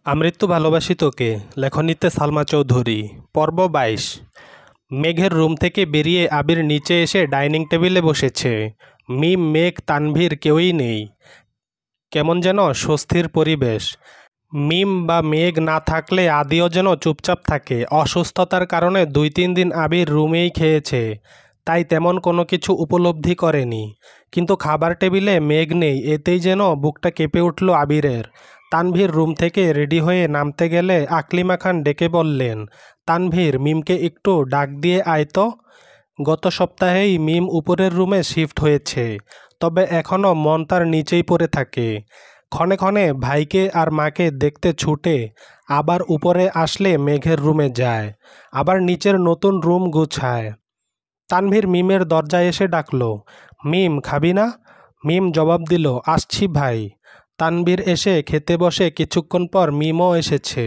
আমৃত্যু ভালোবাসি তোকে লেখনীতে সালমা চৌধুরী। পর্ব ২২। মেঘের রুম থেকে বেরিয়ে আবির নিচে এসে ডাইনিং টেবিলে বসেছে। মিম, মেঘ, তানভীর কেউই নেই। কেমন যেন স্বস্তির পরিবেশ। মিম বা মেঘ না থাকলে আদিও যেন চুপচাপ থাকে। অসুস্থতার কারণে ২-৩ দিন আবির রুমেই খেয়েছে, তাই তেমন কোনো কিছু উপলব্ধি করেনি। কিন্তু খাবার টেবিলে মেঘ নেই, এতেই যেন বুকটা কেঁপে উঠল আবিরের। তানভীর রুম থেকে রেডি হয়ে নামতে গেলে আকলিমা খান ডেকে বললেন, তানভীর, মিমকে একটু ডাক দিয়ে আয় তো। গত সপ্তাহেই মিম উপরের রুমে শিফট হয়েছে, তবে এখনও মন তার নিচেই পড়ে থাকে। ক্ষণে ক্ষণে ভাইকে আর মাকে দেখতে ছুটে, আবার উপরে আসলে মেঘের রুমে যায়, আবার নিচের নতুন রুম গুছায়। তানভীর মিমের দরজায় এসে ডাকলো, মিম খাবি না? মিম জবাব দিল, আসছি ভাই। তানভীর এসে খেতে বসে কিছুক্ষণ পর মিমও এসেছে।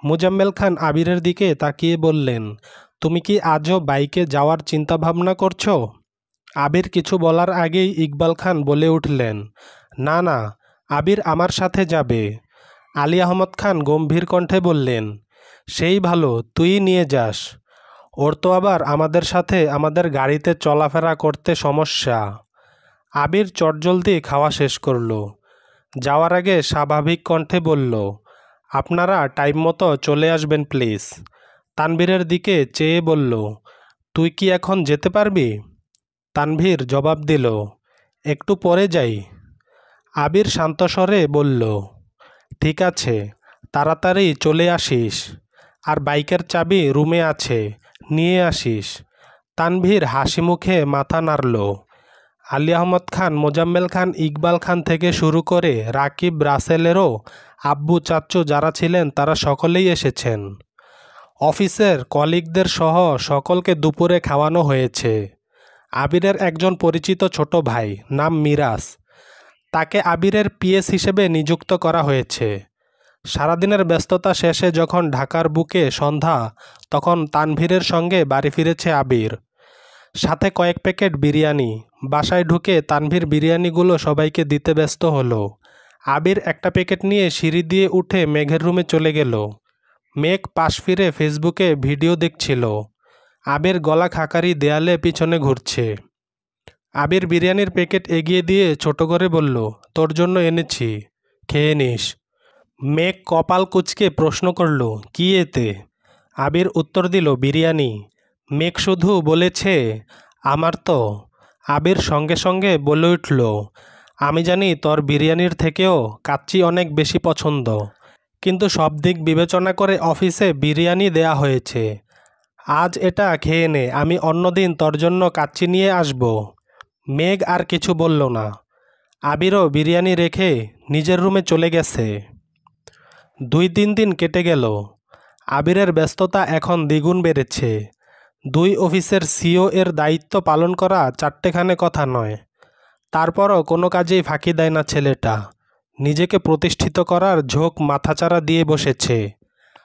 মোজাম্মেল খান আবিরের দিকে তাকিয়ে বললেন, তুমি কি আজও বাইকে যাওয়ার চিন্তাভাবনা করছো? আবির কিছু বলার আগেই ইকবাল খান বলে উঠলেন, না না, আবির আমার সাথে যাবে। আলী আহমদ খান গম্ভীর কণ্ঠে বললেন, সেই ভালো, তুই নিয়ে যাস। ওর তো আবার আমাদের সাথে আমাদের গাড়িতে চলাফেরা করতে সমস্যা। আবির চটজলদি খাওয়া শেষ করল। যাওয়ার আগে স্বাভাবিক কণ্ঠে বলল, আপনারা টাইম মতো চলে আসবেন প্লিজ। তানভীরের দিকে চেয়ে বলল, তুই কি এখন যেতে পারবি? তানভীর জবাব দিল, একটু পরে যাই। আবির শান্তস্বরে বলল, ঠিক আছে, তাড়াতাড়ি চলে আসিস। আর বাইকের চাবি রুমে আছে, নিয়ে আসিস। তানভীর হাসি মুখে মাথা নাড়ল। আলী আহমদ খান, মোজাম্মেল খান, ইকবাল খান থেকে শুরু করে রাকিব, রাসেলেরও আব্বু চাচ্চু যারা ছিলেন তারা সকলেই এসেছেন। অফিসের কলিগদের সহ সকলকে দুপুরে খাওয়ানো হয়েছে। আবিরের একজন পরিচিত ছোট ভাই, নাম মিরাজ, তাকে আবিরের পিএস হিসেবে নিযুক্ত করা হয়েছে। সারাদিনের ব্যস্ততা শেষে যখন ঢাকার বুকে সন্ধ্যা, তখন তানভীরের সঙ্গে বাড়ি ফিরেছে আবির, সাথে কয়েক প্যাকেট বিরিয়ানি। বাসায় ঢুকে তানভীর বিরিয়ানিগুলো সবাইকে দিতে ব্যস্ত হলো। আবির একটা প্যাকেট নিয়ে সিঁড়ি দিয়ে উঠে মেঘের রুমে চলে গেল। মেঘ পাশ ফিরে ফেসবুকে ভিডিও দেখছিল। আবির গলা খাকারি দেয়ালে পিছনে ঘুরছে। আবির বিরিয়ানির প্যাকেট এগিয়ে দিয়ে ছোট করে বলল, তোর জন্য এনেছি, খেয়ে নিস। মেঘ কপাল কুঁচকে প্রশ্ন করল, কি এতে? আবির উত্তর দিল, বিরিয়ানি। মেঘ শুধু বলেছে, আমার তো। আবির সঙ্গে সঙ্গে বলে উঠল, আমি জানি তোর বিরিয়ানির থেকেও কাচ্চি অনেক বেশি পছন্দ, কিন্তু সব দিক বিবেচনা করে অফিসে বিরিয়ানি দেয়া হয়েছে। আজ এটা খেয়ে নে, আমি অন্যদিন তোর জন্য কাচ্চি নিয়ে আসব। মেঘ আর কিছু বলল না। আবিরও বিরিয়ানি রেখে নিজের রুমে চলে গেছে। ২-৩ দিন কেটে গেল। আবিরের ব্যস্ততা এখন দ্বিগুণ বেড়েছে। ২ অফিসের সিও এর দায়িত্ব পালন করা চারটেখানে কথা নয়। তারপরও কোনো কাজেই ফাঁকি দেয় না ছেলেটা। নিজেকে প্রতিষ্ঠিত করার ঝোঁক মাথাচাড়া দিয়ে বসেছে।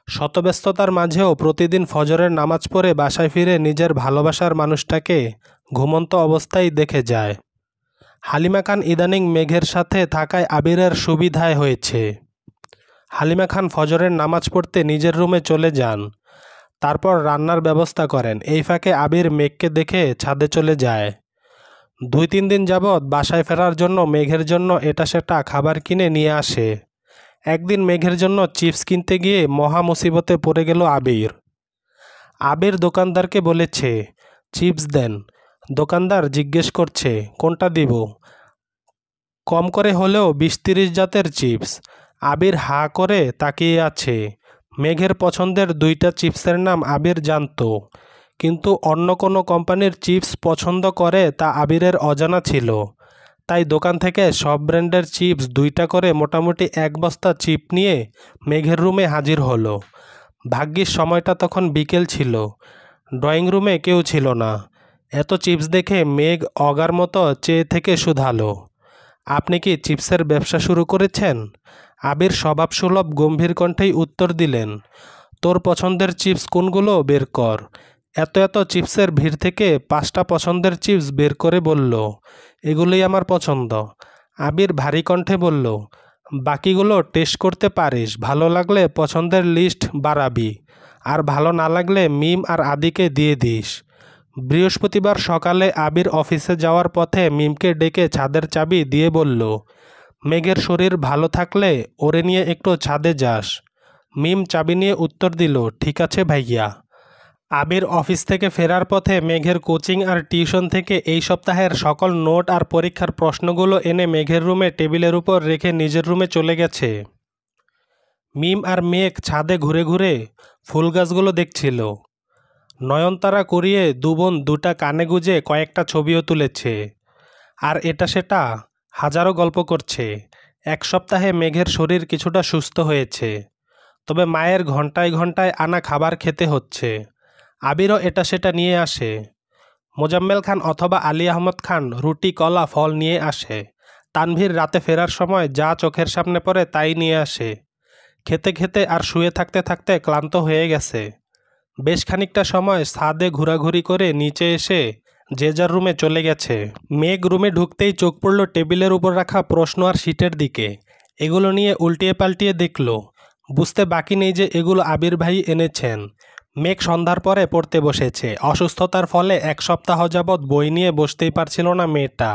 শতব্যস্ততার মাঝেও প্রতিদিন ফজরের নামাজ পড়ে বাসায় ফিরে নিজের ভালোবাসার মানুষটাকে ঘুমন্ত অবস্থায় দেখে যায়। হালিমা খান ইদানিং মেঘের সাথে থাকায় আবিরের সুবিধায় হয়েছে। হালিমা খান ফজরের নামাজ পড়তে নিজের রুমে চলে যান, তারপর রান্নার ব্যবস্থা করেন। এই ফাঁকে আবির মেঘকে দেখে ছাদে চলে যায়। ২-৩ দিন যাবৎ বাসায় ফেরার জন্য মেঘের জন্য এটা সেটা খাবার কিনে নিয়ে আসে। একদিন মেঘের জন্য চিপস কিনতে গিয়ে মহা মুসিবতে পড়ে গেল আবির। আবির দোকানদারকে বলেছে, চিপস দেন। দোকানদার জিজ্ঞেস করছে, কোনটা দিব? কম করে হলেও ২০-৩০ জাতের চিপস। আবির হা করে তাকিয়ে আছে। মেঘের পছন্দের ২টা চিপসের নাম আবির জানত, কিন্তু অন্য কোনো কোম্পানির চিপস পছন্দ করে তা আবিরের অজানা ছিল। তাই দোকান থেকে সব ব্র্যান্ডের চিপস ২টা করে মোটামুটি ১ বস্তা চিপ নিয়ে মেঘের রুমে হাজির হলো। ভাগ্যিস সময়টা তখন বিকেল ছিল, ড্রয়িং রুমে কেউ ছিল না। এত চিপস দেখে মেঘ অগার মতো চেয়ে থেকে শুধালো, আপনি কি চিপসের ব্যবসা শুরু করেছেন? আবির স্বভাবসুলভ গম্ভীর কণ্ঠেই উত্তর দিলেন, তোর পছন্দের চিপস কোনগুলো বের কর। এত এত চিপসের ভিড় থেকে 5টা পছন্দের চিপস বের করে বলল, এগুলোই আমার পছন্দ। আবির ভারী কণ্ঠে বলল, বাকিগুলো টেস্ট করতে পারিস, ভালো লাগলে পছন্দের লিস্ট বাড়াবি, আর ভালো না লাগলে মিম আর আদিকে দিয়ে দিস। বৃহস্পতিবার সকালে আবির অফিসে যাওয়ার পথে মিমকে ডেকে ছাদের চাবি দিয়ে বলল, মেঘের শরীর ভালো থাকলে ওরে নিয়ে একটু ছাদে যাস। মিম চাবি নিয়ে উত্তর দিল, ঠিক আছে ভাইয়া। আবির অফিস থেকে ফেরার পথে মেঘের কোচিং আর টিউশন থেকে এই সপ্তাহের সকল নোট আর পরীক্ষার প্রশ্নগুলো এনে মেঘের রুমে টেবিলের উপর রেখে নিজের রুমে চলে গেছে। মিম আর মেঘ ছাদে ঘুরে ঘুরে ফুল গাছগুলো দেখছিল। নয়নতারা করিয়ে দুবোন দুটা কানে গুজে কয়েকটা ছবিও তুলেছে, আর এটা সেটা হাজারো গল্প করছে। এক সপ্তাহে মেঘের শরীর কিছুটা সুস্থ হয়েছে, তবে মায়ের ঘন্টায় ঘন্টায় আনা খাবার খেতে হচ্ছে। আবিরও এটা সেটা নিয়ে আসে। মোজাম্মেল খান অথবা আলী আহমদ খান রুটি কলা ফল নিয়ে আসে। তানভীর রাতে ফেরার সময় যা চোখের সামনে পড়ে তাই নিয়ে আসে। খেতে খেতে আর শুয়ে থাকতে থাকতে ক্লান্ত হয়ে গেছে। বেশ খানিকটা সময় ছাদে ঘোরাঘুরি করে নিচে এসে যে যার রুমে চলে গেছে। মেঘ রুমে ঢুকতেই চোখ পড়ল টেবিলের উপর রাখা প্রশ্ন আর শিটের দিকে। এগুলো নিয়ে উল্টিয়ে পাল্টিয়ে দেখল। বুঝতে বাকি নেই যে এগুলো আবির ভাই এনেছেন। মেঘ সন্ধ্যার পরে পড়তে বসেছে। অসুস্থতার ফলে এক সপ্তাহ যাবৎ বই নিয়ে বসতেই পারছিল না মেয়েটা।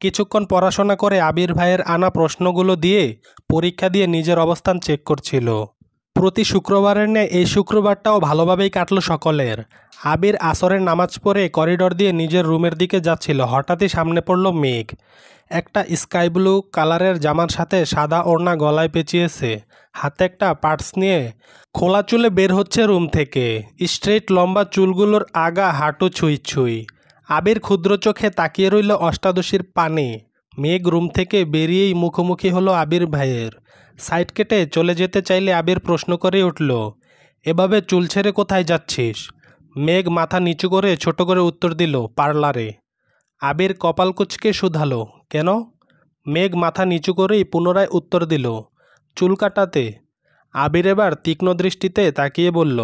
কিছুক্ষণ পড়াশোনা করে আবির ভাইয়ের আনা প্রশ্নগুলো দিয়ে পরীক্ষা দিয়ে নিজের অবস্থান চেক করছিল। প্রতি শুক্রবারের ন্যায় এই শুক্রবারটাও ভালোভাবেই কাটলো সকলের। আবির আসরের নামাজ পড়ে করিডোর দিয়ে নিজের রুমের দিকে যাচ্ছিল। হঠাৎই সামনে পড়ল মেঘ। একটা স্কাই ব্লু কালারের জামার সাথে সাদা ওড়না গলায় পেঁচিয়েছে, হাতে একটা পার্স নিয়ে খোলা চুলে বের হচ্ছে রুম থেকে। স্ট্রেট লম্বা চুলগুলোর আগা হাঁটু ছুঁই ছুঁই। আবির ক্ষুদ্র চোখে তাকিয়ে রইল অষ্টাদশীর পানে। মেঘ রুম থেকে বেরিয়েই মুখোমুখি হলো আবির ভাইয়ের। সাইড কেটে চলে যেতে চাইলে আবির প্রশ্ন করে উঠল, এভাবে চুল ছেড়ে কোথায় যাচ্ছিস? মেঘ মাথা নিচু করে ছোট করে উত্তর দিল, পার্লারে। আবির কপাল কুঁচকে শুধালো, কেন? মেঘ মাথা নিচু করেই পুনরায় উত্তর দিল, চুল কাটাতে। আবির এবার তীক্ষ্ণ দৃষ্টিতে তাকিয়ে বলল,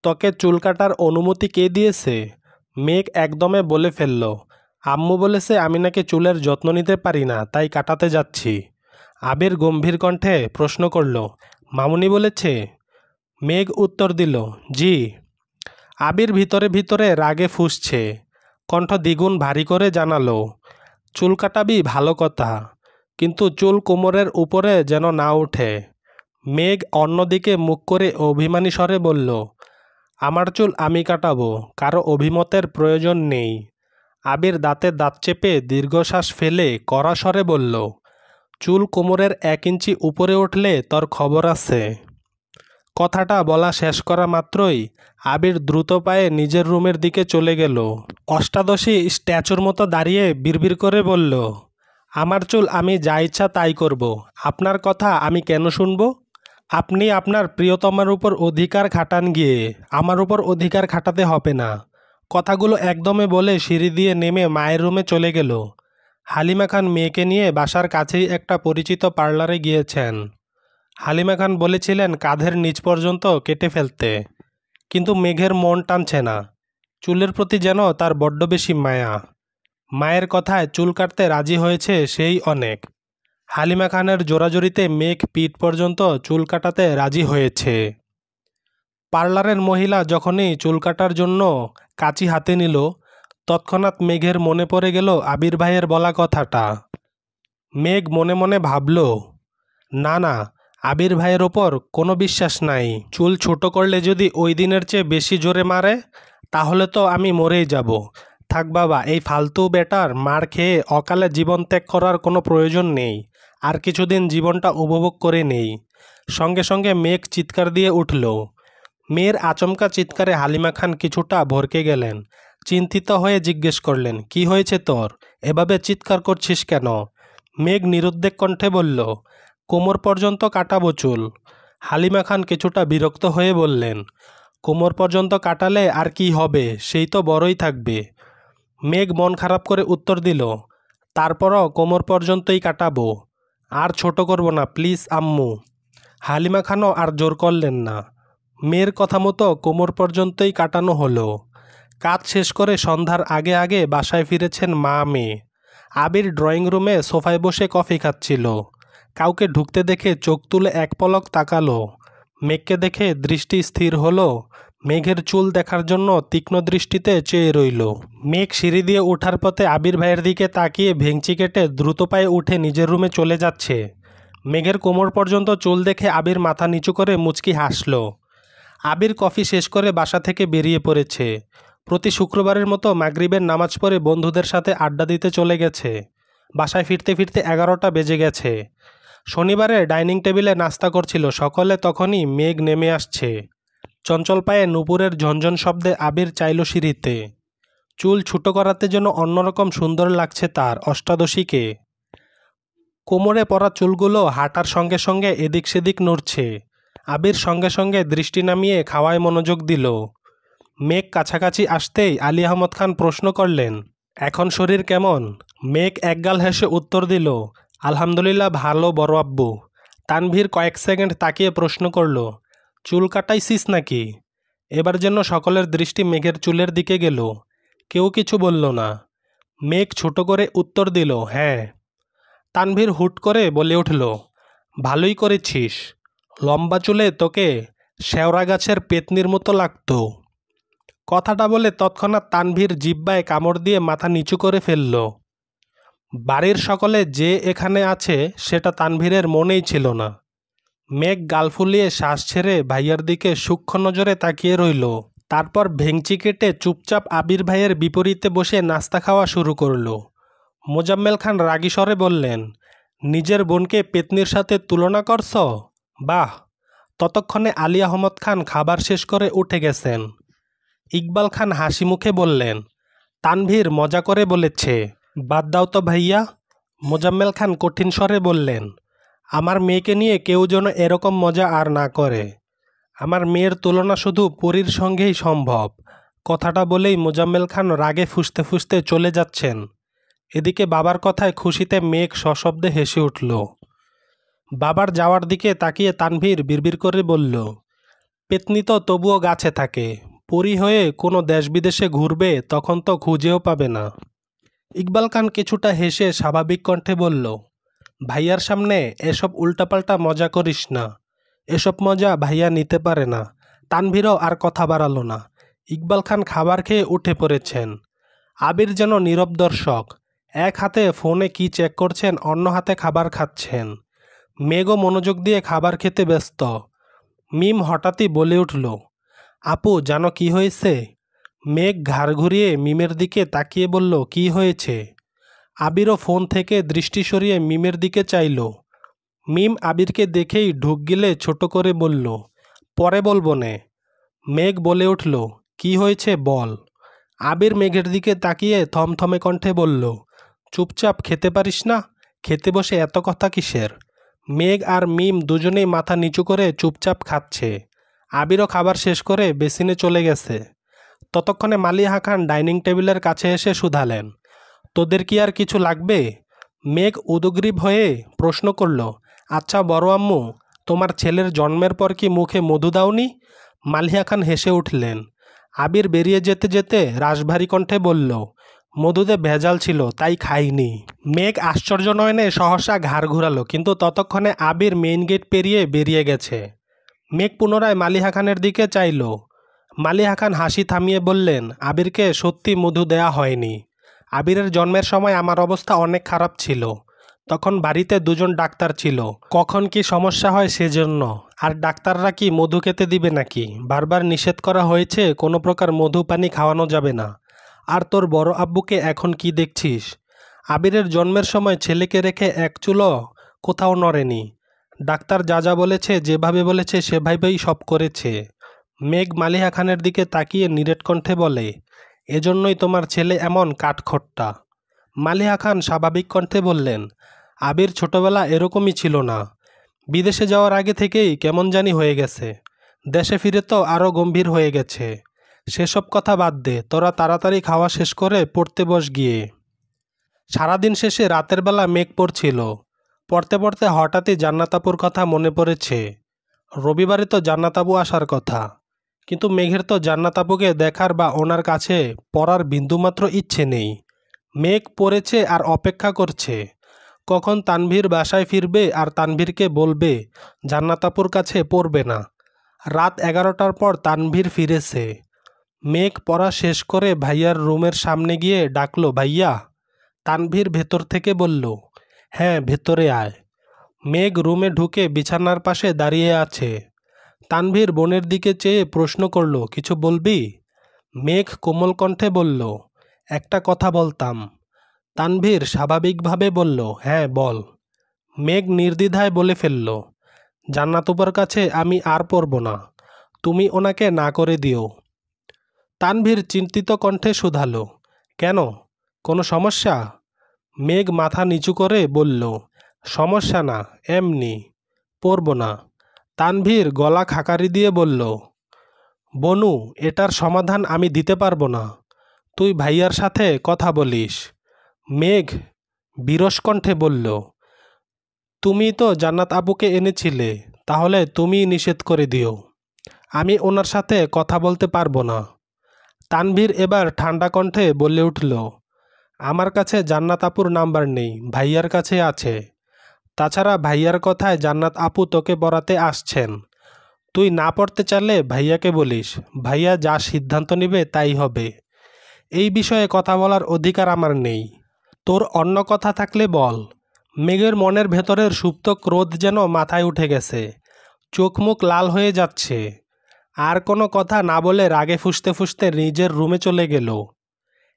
তোকে চুল কাটার অনুমতি কে দিয়েছে? মেঘ একদমে বলে ফেলল, আম্মু বলেছে আমি নাকি চুলের যত্ন নিতে পারি না, তাই কাটাতে যাচ্ছি। আবির গম্ভীর কণ্ঠে প্রশ্ন করল, মামুনি বলেছে? মেঘ উত্তর দিল, জি। আবির ভিতরে ভিতরে রাগে ফুঁসছে। কণ্ঠ দ্বিগুণ ভারী করে জানালো, চুল কাটাবি ভালো কথা, কিন্তু চুল কোমরের উপরে যেন না ওঠে। মেঘ অন্যদিকে মুখ করে অভিমানী স্বরে বলল, আমার চুল আমি কাটাবো, কারো অভিমতের প্রয়োজন নেই। আবির দাঁতে দাঁত চেপে দীর্ঘশ্বাস ফেলে কড়া স্বরে বলল, চুল কোমরের 1 ইঞ্চি উপরে উঠলে তোর খবর আছে। কথাটা বলা শেষ করা মাত্রই আবির দ্রুত পায়ে নিজের রুমের দিকে চলে গেল। অষ্টাদশী স্ট্যাচুর মতো দাঁড়িয়ে বিড়বিড় করে বলল, আমার চুল আমি যা ইচ্ছা তাই করব, আপনার কথা আমি কেন শুনব? আপনি আপনার প্রিয়তমার উপর অধিকার খাটান গিয়ে, আমার উপর অধিকার খাটাতে হবে না। কথাগুলো একদমে বলে সিঁড়ি দিয়ে নেমে মায়ের রুমে চলে গেল। হালিমা খান মেয়েকে নিয়ে বাসার কাছেই একটা পরিচিত পার্লারে গিয়েছেন। হালিমা খান বলেছিলেন কাঁধের নিচ পর্যন্ত কেটে ফেলতে, কিন্তু মেঘের মন টানছে না। চুলের প্রতি যেন তার বড্ড বেশি মায়া। মায়ের কথায় চুল কাটতে রাজি হয়েছে সেই অনেক। হালিমা খানের জোরাজুরিতে মেঘ পিঠ পর্যন্ত চুল কাটাতে রাজি হয়েছে। পার্লারের মহিলা যখনই চুল কাটার জন্য কাঁচি হাতে নিল, তৎক্ষণাৎ মেঘের মনে পড়ে গেল আবির ভাইয়ের বলা কথাটা। মেঘ মনে মনে ভাবল, না না, আবির ভাইয়ের ওপর কোনো বিশ্বাস নাই। চুল ছোট করলে যদি ওই দিনের চেয়ে বেশি জোরে মারে, তাহলে তো আমি মরেই যাব। থাক বাবা, এই ফালতু বেটার মার খেয়ে অকালে জীবন ত্যাগ করার কোনো প্রয়োজন নেই। আর কিছুদিন জীবনটা উপভোগ করে নেই। সঙ্গে সঙ্গে মেঘ চিৎকার দিয়ে উঠল। মেয়ের আচমকা চিৎকারে হালিমা খান কিছুটা ভরকে গেলেন। চিন্তিত হয়ে জিজ্ঞেস করলেন, কি হয়েছে তোর? এভাবে চিৎকার করছিস কেন? মেঘ নিরুদ্বেগ কণ্ঠে বলল, কোমর পর্যন্ত কাটাবো চুল। হালিমা খান কিছুটা বিরক্ত হয়ে বললেন, কোমর পর্যন্ত কাটালে আর কি হবে, সেই তো বড়ই থাকবে। মেঘ মন খারাপ করে উত্তর দিল, তারপরও কোমর পর্যন্তই কাটাবো, আর ছোট করব না প্লিজ আম্মু। হালিমা খানও আর জোর করলেন না। মেয়ের কথা মতো কোমর পর্যন্তই কাটানো হলো। কাজ শেষ করে সন্ধ্যার আগে আগে বাসায় ফিরেছেন মা মেয়ে। আবির ড্রয়িং রুমে সোফায় বসে কফি খাচ্ছিল। কাউকে ঢুকতে দেখে চোখ তুলে এক পলক তাকালো। মেঘকে দেখে দৃষ্টি স্থির হলো। মেঘের চুল দেখার জন্য তীক্ষ্ণ দৃষ্টিতে চেয়ে রইল। মেঘ সিঁড়ি দিয়ে ওঠার পথে আবির ভাইয়ের দিকে তাকিয়ে ভেঙচি কেটে দ্রুত পায়ে উঠে নিজের রুমে চলে যাচ্ছে। মেঘের কোমর পর্যন্ত চুল দেখে আবির মাথা নিচু করে মুচকি হাসল। আবির কফি শেষ করে বাসা থেকে বেরিয়ে পড়েছে। প্রতি শুক্রবারের মতো মাগরিবের নামাজ পড়ে বন্ধুদের সাথে আড্ডা দিতে চলে গেছে। বাসায় ফিরতে ফিরতে 11টা বেজে গেছে। শনিবারে ডাইনিং টেবিলে নাস্তা করছিল সকলে, তখনই মেঘ নেমে আসছে। চঞ্চল পায়ে নুপুরের ঝনঝন শব্দে আবির চাইল সিঁড়িতে। চুল ছোটো করাতে যেন অন্যরকম সুন্দর লাগছে তার অষ্টাদশীকে। কোমরে পরা চুলগুলো হাঁটার সঙ্গে সঙ্গে এদিক সেদিক নড়ছে। আবির সঙ্গে সঙ্গে দৃষ্টি নামিয়ে খাওয়ায় মনোযোগ দিল। মেঘ কাছাকাছি আসতেই আলী আহমদ খান প্রশ্ন করলেন, এখন শরীর কেমন? মেঘ একগাল হেসে উত্তর দিল, আলহামদুলিল্লাহ ভালো বড় আব্বু। তানভীর কয়েক সেকেন্ড তাকিয়ে প্রশ্ন করল, চুল কাটাইছিস নাকি? এবার যেন সকলের দৃষ্টি মেঘের চুলের দিকে গেল। কেউ কিছু বলল না। মেঘ ছোট করে উত্তর দিল, হ্যাঁ। তানভীর হুট করে বলে উঠল, ভালোই করেছিস। লম্বা চুলে তোকে শেওড়া গাছের পেতনির মতো লাগতো। কথাটা বলে তৎক্ষণাৎ তানভীর জিহ্বায় কামড় দিয়ে মাথা নিচু করে ফেলল। বাড়ির সকলে যে এখানে আছে সেটা তানভীরের মনেই ছিল না। মেঘ গাল ফুলিয়ে শ্বাস ছেড়ে ভাইয়ার দিকে সূক্ষ্ম নজরে তাকিয়ে রইল। তারপর ভেঙচি কেটে চুপচাপ আবির ভাইয়ের বিপরীতে বসে নাস্তা খাওয়া শুরু করল। মোজাম্মেল খান রাগী স্বরে বললেন, নিজের বোনকে পেতনির সাথে তুলনা করছ? বাহ। ততক্ষণে আলী আহমদ খান খাবার শেষ করে উঠে গেছেন। ইকবাল খান হাসি মুখে বললেন, তানভীর মজা করে বলেছে, বাদ দাও তো ভাইয়া। মোজাম্মেল খান কঠিন স্বরে বললেন, আমার মেয়েকে নিয়ে কেউ যেন এরকম মজা আর না করে। আমার মেয়ের তুলনা শুধু পরীর সঙ্গেই সম্ভব। কথাটা বলেই মোজাম্মেল খান রাগে ফুঁসতে ফুঁসতে চলে যাচ্ছেন। এদিকে বাবার কথায় খুশিতে মেঘ সশব্দে হেসে উঠল। বাবার যাওয়ার দিকে তাকিয়ে তানভীর বিড়বিড় করে বলল, পেতনি তো তবুও গাছে থাকে, পরী হয়ে কোনো দেশ বিদেশে ঘুরবে তখন তো খুঁজেও পাবে না। ইকবাল খান কিছুটা হেসে স্বাভাবিক কণ্ঠে বলল, ভাইয়ার সামনে এসব উল্টাপাল্টা মজা করিস না। এসব মজা ভাইয়া নিতে পারে না। তানভীরও আর কথা বাড়ালো না। ইকবাল খান খাবার খেয়ে উঠে পড়েছেন। আবির যেন নীরব দর্শক। এক হাতে ফোনে কি চেক করছেন, অন্য হাতে খাবার খাচ্ছেন। মেঘও মনোযোগ দিয়ে খাবার খেতে ব্যস্ত। মিম হঠাৎই বলে উঠল, আপু জানো কি হয়েছে? মেঘ ঘাড় ঘুরিয়ে মিমের দিকে তাকিয়ে বলল, কি হয়েছে? আবিরও ফোন থেকে দৃষ্টি সরিয়ে মিমের দিকে চাইল। মিম আবিরকে দেখেই ঢুক গিলে ছোট করে বলল, পরে বলবো নে। মেঘ বলে উঠল, কি হয়েছে বল। আবির মেঘের দিকে তাকিয়ে থমথমে কণ্ঠে বলল, চুপচাপ খেতে পারিস না? খেতে বসে এত কথা কিসের? মেঘ আর মিম দুজনেই মাথা নিচু করে চুপচাপ খাচ্ছে। আবিরও খাবার শেষ করে বেসিনে চলে গেছে। ততক্ষণে মালিহা খান ডাইনিং টেবিলের কাছে এসে শুধালেন, তোদের কি আর কিছু লাগবে? মেঘ উদগ্রীব হয়ে প্রশ্ন করল, আচ্ছা বড় আম্মু, তোমার ছেলের জন্মের পর কি মুখে মধু দাওনি? মালিহা খান হেসে উঠলেন। আবির বেরিয়ে যেতে যেতে রাশভারী কণ্ঠে বলল, মধুতে ভেজাল ছিল তাই খাইনি। মেঘ আশ্চর্য নয়নে সহসা ঘাড় ঘুরালো, কিন্তু ততক্ষণে আবির মেইন গেট পেরিয়ে বেরিয়ে গেছে। মেঘ পুনরায় মালিহা খানের দিকে চাইল। মালিহা খান হাসি থামিয়ে বললেন, আবিরকে সত্যি মধু দেয়া হয়নি। আবিরের জন্মের সময় আমার অবস্থা অনেক খারাপ ছিল। তখন বাড়িতে দুজন ডাক্তার ছিল, কখন কি সমস্যা হয় সেজন্য। আর ডাক্তাররা কি মধু খেতে দিবে নাকি? বারবার নিষেধ করা হয়েছে কোনো প্রকার মধু পানি খাওয়ানো যাবে না। আর তোর বড় আব্বুকে এখন কি দেখছিস? আবিরের জন্মের সময় ছেলেকে রেখে এক চুলো কোথাও নড়েনি। ডাক্তার যা যা বলেছে, যেভাবে বলেছে সেভাবেই সব করেছে। মেঘ মালিহা খানের দিকে তাকিয়ে নিরেট কণ্ঠে বলে, এজন্যই তোমার ছেলে এমন কাঠখোট্টা। মালিহা খান স্বাভাবিক কণ্ঠে বললেন, আবির ছোটবেলা এরকমই ছিল না। বিদেশে যাওয়ার আগে থেকেই কেমন জানি হয়ে গেছে। দেশে ফিরে তো আরও গম্ভীর হয়ে গেছে। সেসব কথা বাদ দে, তোরা তাড়াতাড়ি খাওয়া শেষ করে পড়তে বস গিয়ে। সারাদিন শেষে রাতের বেলা মেঘ পড়ছিল। পড়তে পড়তে হঠাৎই জান্নাতাপুর কথা মনে পড়েছে। রবিবারে তো জান্নাতাপু আসার কথা, কিন্তু মেঘের তো জান্নাতাপুকে দেখার বা ওনার কাছে পড়ার বিন্দুমাত্র ইচ্ছে নেই। মেঘ পড়েছে আর অপেক্ষা করছে। কখন তানভীর বাসায় ফিরবে আর তানভীরকে বলবে জান্নাত আপুর কাছে পড়বে না। রাত 11টার পর তানভীর ফিরেছে। মেঘ পড়া শেষ করে ভাইয়ার রুমের সামনে গিয়ে ডাকলো, ভাইয়া। তানভীর ভেতর থেকে বলল, হ্যাঁ ভেতরে আয়। মেঘ রুমে ঢুকে বিছানার পাশে দাঁড়িয়ে আছে। তানভীর বোনের দিকে চেয়ে প্রশ্ন করল, কিছু বলবি? মেঘ কোমল কণ্ঠে বলল, একটা কথা বলতাম। তানভীর স্বাভাবিকভাবে বলল, হ্যাঁ বল। মেঘ নির্দ্বিধায় বলে ফেলল, জান্নাত আপুর কাছে আমি আর পড়ব না, তুমি ওনাকে না করে দিও। তানভীর চিন্তিত কণ্ঠে শুধালো, কেন, কোনো সমস্যা? মেঘ মাথা নিচু করে বলল, সমস্যা না, এমনি, পড়ব না। তানভীর গলা খাকারি দিয়ে বলল, বনু, এটার সমাধান আমি দিতে পারবো না, তুই ভাইয়ার সাথে কথা বলিস। মেঘ বিরস কণ্ঠে বলল, তুমি তো জান্নাত আপুকে এনেছিলে, তাহলে তুমিই নিষেধ করে দিও, আমি ওনার সাথে কথা বলতে পারবো না। তানভীর এবার ঠান্ডা কণ্ঠে বলে উঠল, আমার কাছে জান্নাত আপুর নাম্বার নেই, ভাইয়ার কাছে আছে। তাছাড়া ভাইয়ার কথায় জান্নাত আপু তোকে পড়াতে আসছেন। তুই না পড়তে চাইলে ভাইয়াকে বলিস, ভাইয়া যা সিদ্ধান্ত নেবে তাই হবে। এই বিষয়ে কথা বলার অধিকার আমার নেই। তোর অন্য কথা থাকলে বল। মেঘের মনের ভেতরের সুপ্ত ক্রোধ যেন মাথায় উঠে গেছে, চোখ মুখ লাল হয়ে যাচ্ছে। আর কোনো কথা না বলে রাগে ফুঁসতে ফুঁসতে নিজের রুমে চলে গেল।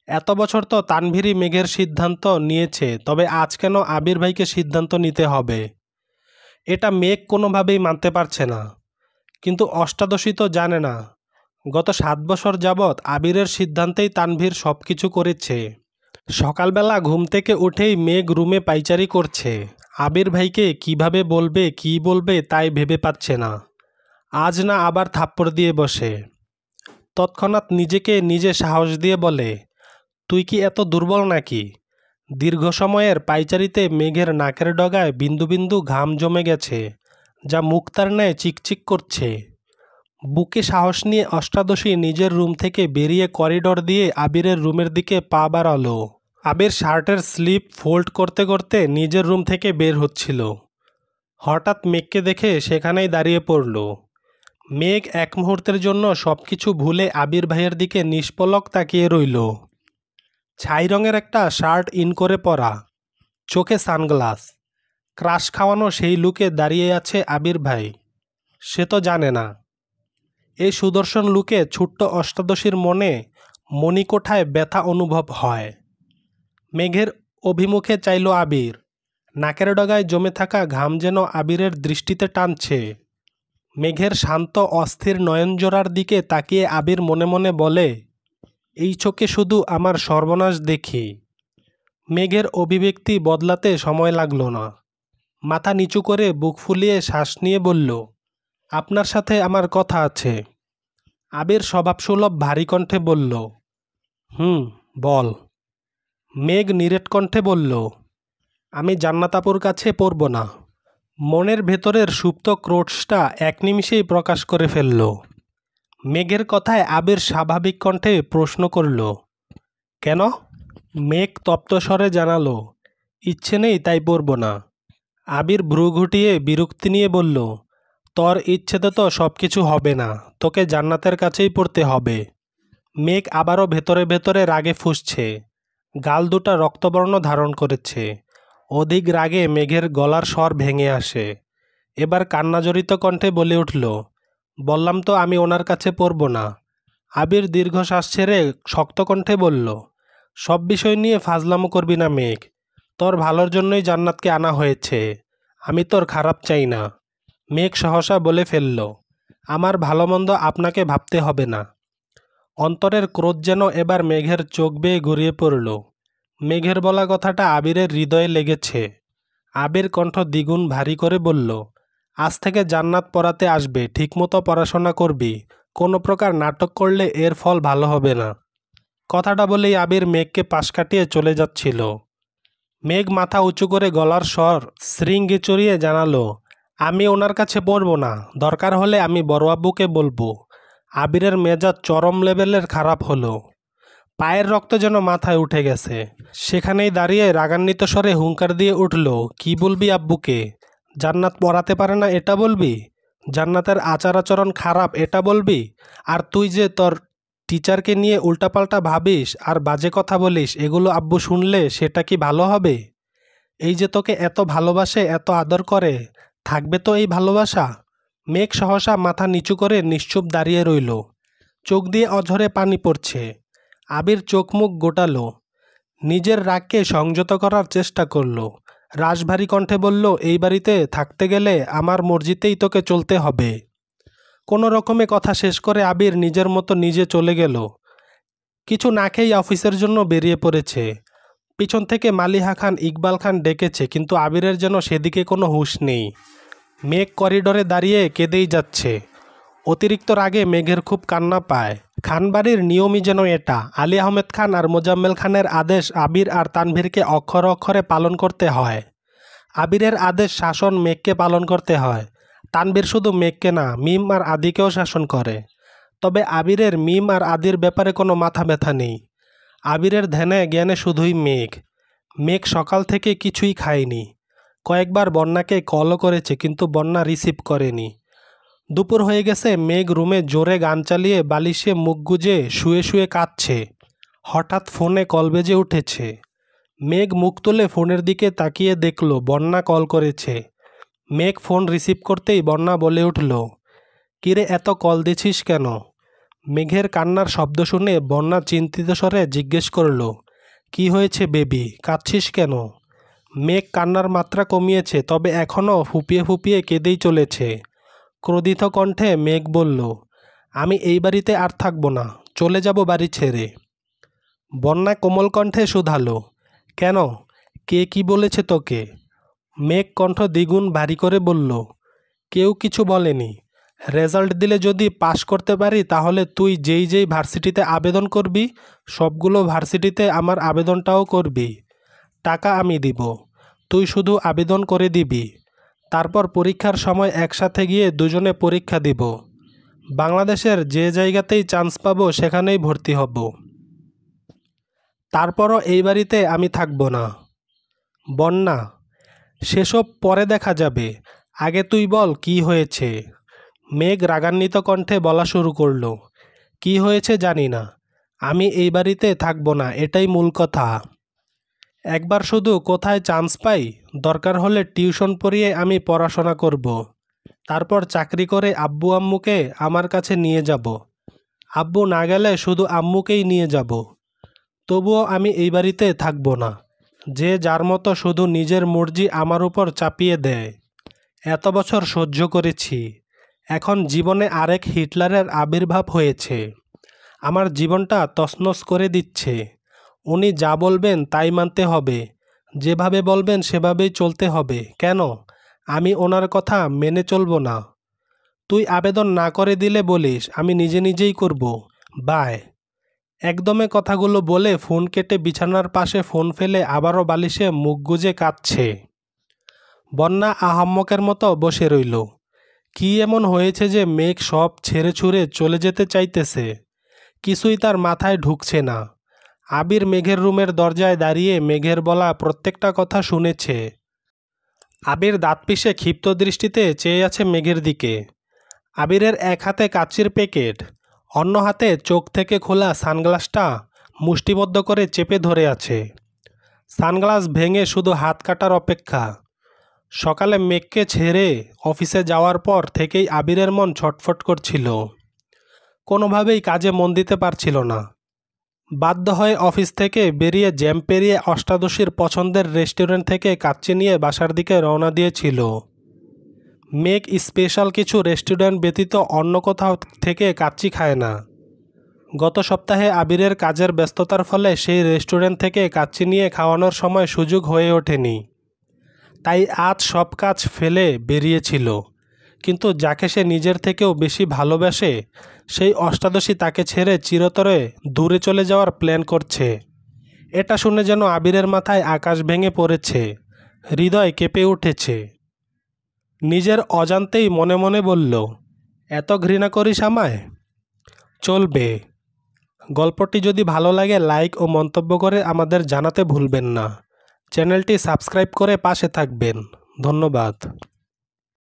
এত বছর তো তানভীরই মেঘের সিদ্ধান্ত নিয়েছে, তবে আজ কেন আবির ভাইকে সিদ্ধান্ত নিতে হবে? এটা মেঘ কোনোভাবেই মানতে পারছে না। কিন্তু অষ্টাদশী তো জানে না, গত 7 বছর যাবৎ আবিরের সিদ্ধান্তেই তানভীর সব কিছু করেছে। সকালবেলা ঘুম থেকে উঠেই মেঘ রুমে পাইচারি করছে। আবির ভাইকে কিভাবে বলবে, কি বলবে তাই ভেবে পাচ্ছে না। আজ না আবার থাপ্পড় দিয়ে বসে। তৎক্ষণাৎ নিজেকে নিজে সাহস দিয়ে বলে, তুই কি এত দুর্বল নাকি? দীর্ঘ সময়ের পাইচারিতে মেঘের নাকের ডগায় বিন্দু বিন্দু ঘাম জমে গেছে, যা মুক্তার ন্যায় চিকচিক করছে। বুকে সাহস নিয়ে অষ্টাদশী নিজের রুম থেকে বেরিয়ে করিডোর দিয়ে আবিরের রুমের দিকে পা বাড়ালো। আবির শার্টের স্লিপ ফোল্ড করতে করতে নিজের রুম থেকে বের হচ্ছিল। হঠাৎ মেঘকে দেখে সেখানেই দাঁড়িয়ে পড়ল। মেঘ এক মুহূর্তের জন্য সব কিছু ভুলে আবির ভাইয়ের দিকে নিষ্পলক তাকিয়ে রইল। ছাই রঙের একটা শার্ট ইন করে পরা, চোখে সানগ্লাস, ক্রাশ খাওয়ানো সেই লুকে দাঁড়িয়ে আছে আবির ভাই। সে তো জানে না, এই সুদর্শন লুকে ছোট্ট অষ্টাদশীর মনে মণিকোঠায় ব্যথা অনুভব হয়। মেঘের অভিমুখে চাইল আবির। নাকের ডগায় জমে থাকা ঘাম যেন আবিরের দৃষ্টিতে টানছে। মেঘের শান্ত অস্থির নয়নজোড়ার দিকে তাকিয়ে আবির মনে মনে বলে, এই চোখে শুধু আমার সর্বনাশ দেখি। মেঘের অভিব্যক্তি বদলাতে সময় লাগল না। মাথা নিচু করে বুক ফুলিয়ে শ্বাস নিয়ে বলল, আপনার সাথে আমার কথা আছে। আবির স্বভাবসুলভ ভারী কণ্ঠে বলল, বল। মেঘ নিরেট কণ্ঠে বলল, আমি জান্নাত আপুর কাছে পড়ব না। মনের ভেতরের সুপ্ত ক্রোধটা এক নিমিষেই প্রকাশ করে ফেলল। মেঘের কথায় আবির স্বাভাবিক কণ্ঠে প্রশ্ন করল, কেন? মেঘ তপ্ত স্বরে জানালো, ইচ্ছে নেই তাই পড়ব না। আবির ভ্রু ঘুটিয়ে বিরক্তি নিয়ে বলল, তোর ইচ্ছেতে তো সব কিছু হবে না, তোকে জান্নাতের কাছেই পড়তে হবে। মেঘ আবারও ভেতরে ভেতরে রাগে ফুঁসছে, গাল দুটা রক্তবর্ণ ধারণ করেছে। অধিক রাগে মেঘের গলার স্বর ভেঙে আসে। এবার কান্নাজড়িত কণ্ঠে বলে উঠল, বললাম তো আমি ওনার কাছে পড়ব না। আবির দীর্ঘশ্বাস ছেড়ে শক্ত কণ্ঠে বলল, সব বিষয় নিয়ে ফাজলামো করবি না মেঘ, তোর ভালোর জন্যই জান্নাতকে আনা হয়েছে, আমি তোর খারাপ চাই না। মেঘ সহসা বলে ফেলল, আমার ভালো মন্দ আপনাকে ভাবতে হবে না। অন্তরের ক্রোধ যেন এবার মেঘের চোখ বেয়ে গড়িয়ে পড়ল। মেঘের বলা কথাটা আবিরের হৃদয়ে লেগেছে। আবির কণ্ঠ দ্বিগুণ ভারী করে বলল, আজ থেকে জান্নাত পড়াতে আসবে, ঠিকমতো পড়াশোনা করবি, কোনো প্রকার নাটক করলে এর ফল ভালো হবে না। কথাটা বলেই আবির মেঘকে পাশ কাটিয়ে চলে যাচ্ছিল। মেঘ মাথা উঁচু করে গলার স্বর শৃঙ্গে চড়িয়ে জানালো, আমি ওনার কাছে পড়ব না, দরকার হলে আমি বড় আব্বুকে বলবো। আবিরের মেজাজ চরম লেভেলের খারাপ হলো। পায়ের রক্ত যেন মাথায় উঠে গেছে। সেখানেই দাঁড়িয়ে রাগান্বিত স্বরে হুঙ্কার দিয়ে উঠল, কি বলবি আব্বুকে? জান্নাত পড়াতে পারে না এটা বলবি? জান্নাতের আচার আচরণ খারাপ এটা বলবি? আর তুই যে তোর টিচারকে নিয়ে উল্টাপাল্টা ভাবিস আর বাজে কথা বলিস, এগুলো আব্বু শুনলে সেটা কি ভালো হবে? এই যে তোকে এত ভালোবাসে, এত আদর করে, থাকবে তো এই ভালোবাসা? মেঘ সহসা মাথা নিচু করে নিশ্চুপ দাঁড়িয়ে রইল। চোখ দিয়ে অঝরে পানি পড়ছে। আবির চোখ মুখ গোটালো, নিজের রাগকে সংযত করার চেষ্টা করল। রাশভারী কণ্ঠে বলল, এই বাড়িতে থাকতে গেলে আমার মর্জিতেই তোকে চলতে হবে। কোনো রকমে কথা শেষ করে আবির নিজের মতো নিজে চলে গেল। কিছু না খেয়েই অফিসের জন্য বেরিয়ে পড়েছে। পিছন থেকে মালিহা খান, ইকবাল খান ডেকেছে, কিন্তু আবিরের যেন সেদিকে কোনো হুঁশ নেই। মেঘ করিডোরে দাঁড়িয়ে কেঁদেই যাচ্ছে। অতিরিক্ত রাগে মেঘের খুব কান্না পায়। খানবাড়ির নিয়মই যেন এটা। আলী আহমেদ খান আর মোজাম্মেল খানের আদেশ আবির আর তানভীরকে অক্ষরে অক্ষরে পালন করতে হয়। আবিরের আদেশ শাসন মেঘকে পালন করতে হয়। তানভীর শুধু মেঘকে না, মিম আর আদিকেও শাসন করে। তবে আবিরের মিম আর আদির ব্যাপারে কোনো মাথা ব্যথা নেই। আবিরের ধ্যানে জ্ঞানে শুধুই মেঘ। মেঘ সকাল থেকে কিছুই খায়নি। কয়েকবার বন্যাকে কলও করেছে, কিন্তু বন্যা রিসিভ করেনি। দুপুর হয়ে গেছে, মেঘ রুমে জোরে গান চালিয়ে বালিশে মুখ গুজে শুয়ে শুয়ে কাঁদছে। হঠাৎ ফোনে কল বেজে উঠেছে। মেঘ মুখ তুলে ফোনের দিকে তাকিয়ে দেখল বন্যা কল করেছে। মেঘ ফোন রিসিভ করতেই বন্যা বলে উঠল, কিরে এত কল দিছিস কেন? মেঘের কান্নার শব্দ শুনে বন্যা চিন্তিত স্বরে জিজ্ঞেস করল, কি হয়েছে বেবি, কাঁদছিস কেন? মেঘ কান্নার মাত্রা কমিয়েছে, তবে এখনও ফুপিয়ে ফুপিয়ে কেঁদেই চলেছে। ক্রোধিত কণ্ঠে মেঘ বলল, আমি এই বাড়িতে আর থাকবো না, চলে যাব বাড়ি ছেড়ে। বন্যা কোমল কণ্ঠে শুধালো, কেন? কে কি বলেছে তোকে? মেঘ কণ্ঠ দ্বিগুণ ভারী করে বলল, কেউ কিছু বলেনি। রেজাল্ট দিলে যদি পাশ করতে পারি তাহলে তুই যেই যেই ভার্সিটিতে আবেদন করবি সবগুলো ভার্সিটিতে আমার আবেদনটাও করবি। টাকা আমি দিব, তুই শুধু আবেদন করে দিবি। তারপর পরীক্ষার সময় একসাথে গিয়ে দুজনে পরীক্ষা দিব। বাংলাদেশের যে জায়গাতেই চান্স পাবো সেখানেই ভর্তি হব। তারপরও এই বাড়িতে আমি থাকবো না। বন্যা, সেসব পরে দেখা যাবে, আগে তুই বল কি হয়েছে? মেঘ রাগান্বিত কণ্ঠে বলা শুরু করলো, কি হয়েছে জানি না, আমি এই বাড়িতে থাকবো না, এটাই মূল কথা। একবার শুধু কোথায় চান্স পাই, দরকার হলে টিউশন পড়িয়ে আমি পড়াশোনা করব। তারপর চাকরি করে আব্বু আম্মুকে আমার কাছে নিয়ে যাব। আব্বু না গেলে শুধু আম্মুকেই নিয়ে যাব। তবুও আমি এই বাড়িতে থাকবো না। যে যার মতো শুধু নিজের মর্জি আমার উপর চাপিয়ে দেয়। এত বছর সহ্য করেছি, এখন জীবনে আরেক হিটলারের আবির্ভাব হয়েছে। আমার জীবনটা তছনছ করে দিচ্ছে। উনি যা বলবেন তাই মানতে হবে, যেভাবে বলবেন সেভাবেই চলতে হবে। কেন আমি ওনার কথা মেনে চলবো না? তুই আবেদন না করে দিলে বলিস, আমি নিজে নিজেই করব। বাই। একদমে কথাগুলো বলে ফোন কেটে বিছানার পাশে ফোন ফেলে আবারও বালিশে মুখ গুজে কাঁদছে। বন্যা আহাম্মকের মতো বসে রইল। কি এমন হয়েছে যে মেঘ সব ছেড়ে ছুড়ে চলে যেতে চাইতেছে? কিছুই তার মাথায় ঢুকছে না। আবির মেঘের রুমের দরজায় দাঁড়িয়ে মেঘের বলা প্রত্যেকটা কথা শুনেছে। আবির দাঁত পিষে ক্ষিপ্ত দৃষ্টিতে চেয়ে আছে মেঘের দিকে। আবিরের এক হাতে কাচির প্যাকেট, অন্য হাতে চোখ থেকে খোলা সানগ্লাসটা মুষ্টিবদ্ধ করে চেপে ধরে আছে। সানগ্লাস ভেঙে শুধু হাত কাটার অপেক্ষা। সকালে মেঘকে ছেড়ে অফিসে যাওয়ার পর থেকেই আবিরের মন ছটফট করছিল। কোনোভাবেই কাজে মন দিতে পারছিল না। বাধ্য হয়ে অফিস থেকে বেরিয়ে জ্যাম পেরিয়ে অষ্টাদশীর পছন্দের রেস্টুরেন্ট থেকে কাচ্চি নিয়ে বাসার দিকে রওনা দিয়েছিল। মেঘ স্পেশাল কিছু রেস্টুরেন্ট ব্যতীত অন্য কোথাও থেকে কাচ্চি খায় না। গত সপ্তাহে আবিরের কাজের ব্যস্ততার ফলে সেই রেস্টুরেন্ট থেকে কাচ্চি নিয়ে খাওয়ানোর সময় সুযোগ হয়ে ওঠেনি। তাই আজ সব কাজ ফেলে বেরিয়েছিল। কিন্তু যাকে সে নিজের থেকেও বেশি ভালোবাসে সেই অষ্টাদশী তাকে ছেড়ে চিরতরে দূরে চলে যাওয়ার প্ল্যান করছে। এটা শুনে যেন আবিরের মাথায় আকাশ ভেঙে পড়েছে, হৃদয় কেঁপে উঠেছে। নিজের অজান্তেই মনে মনে বলল, এত ঘৃণা করিস আমায়? চলবে, গল্পটি যদি ভালো লাগে লাইক ও মন্তব্য করে আমাদের জানাতে ভুলবেন না। চ্যানেলটি সাবস্ক্রাইব করে পাশে থাকবেন। ধন্যবাদ।